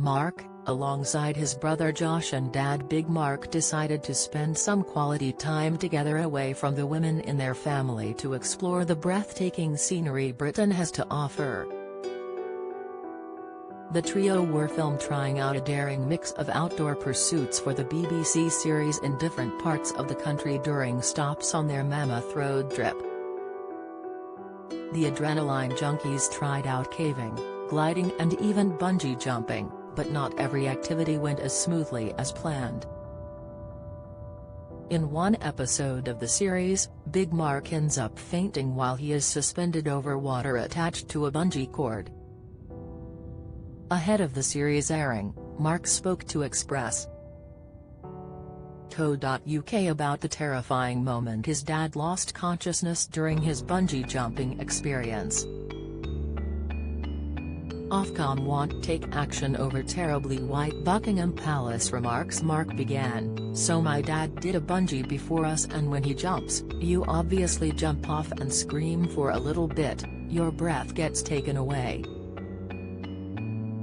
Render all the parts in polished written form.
Mark, alongside his brother Josh and dad Big Mark, decided to spend some quality time together away from the women in their family to explore the breathtaking scenery Britain has to offer. The trio were filmed trying out a daring mix of outdoor pursuits for the BBC series in different parts of the country during stops on their Mammoth Road trip. The adrenaline junkies tried out caving, gliding and even bungee jumping, but not every activity went as smoothly as planned. In one episode of the series, Big Mark ends up fainting while he is suspended over water attached to a bungee cord. Ahead of the series airing, Mark spoke to Express.co.uk about the terrifying moment his dad lost consciousness during his bungee jumping experience. Ofcom won't take action over terribly white Buckingham Palace remarks. Mark began, "So my dad did a bungee before us, and when he jumps, you obviously jump off and scream for a little bit, your breath gets taken away."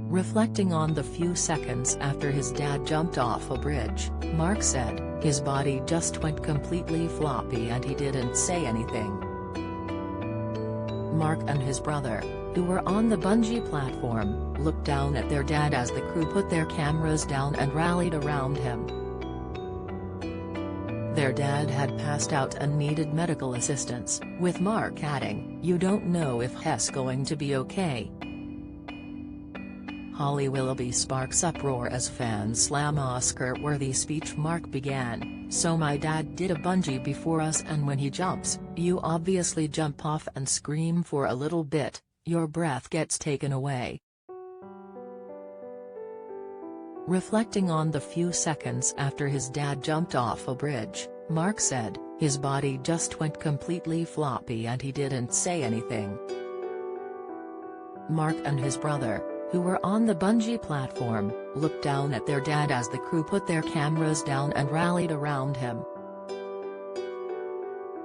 Reflecting on the few seconds after his dad jumped off a bridge, Mark said, "His body just went completely floppy and he didn't say anything." Mark and his brother, who were on the bungee platform, looked down at their dad as the crew put their cameras down and rallied around him. Their dad had passed out and needed medical assistance, with Mark adding, "You don't know if he's going to be okay." Holly Willoughby sparks uproar as fans slam Oscar-worthy speech. Mark began, "So my dad did a bungee before us, and when he jumps, you obviously jump off and scream for a little bit, your breath gets taken away." Reflecting on the few seconds after his dad jumped off a bridge, Mark said, "His body just went completely floppy and he didn't say anything." Mark and his brother, who were on the bungee platform, looked down at their dad as the crew put their cameras down and rallied around him.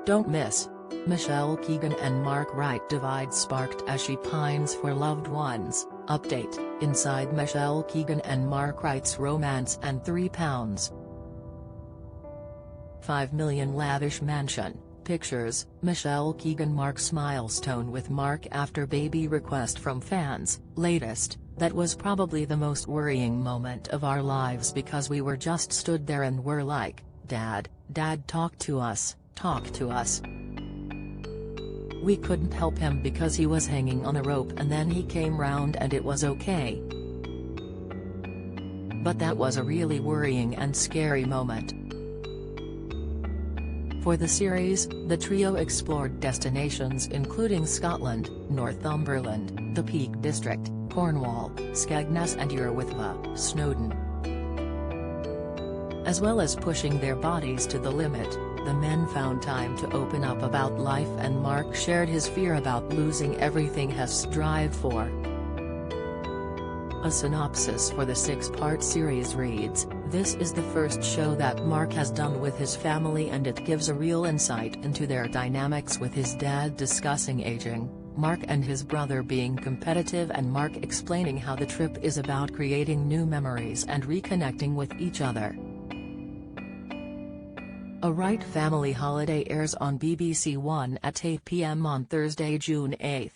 Don't miss. Michelle Keegan and Mark Wright divide sparked as she pines for loved ones. Update, inside Michelle Keegan and Mark Wright's romance and £3.5 million lavish mansion. Pictures, Michelle Keegan marks milestone with Mark after baby request from fans. Latest, that was probably the most worrying moment of our lives because we were just stood there and were like, Dad, talk to us, talk to us. We couldn't help him because he was hanging on a rope and then he came round and it was okay. But that was a really worrying and scary moment." For the series, the trio explored destinations including Scotland, Northumberland, the Peak District, Cornwall, Skegness and Urwithva, Snowdon. As well as pushing their bodies to the limit, the men found time to open up about life, and Mark shared his fear about losing everything he strived for. A synopsis for the 6-part series reads, "This is the first show that Mark has done with his family and it gives a real insight into their dynamics, with his dad discussing aging, Mark and his brother being competitive and Mark explaining how the trip is about creating new memories and reconnecting with each other." A Wright family holiday airs on BBC One at 8 p.m. on Thursday, June 8.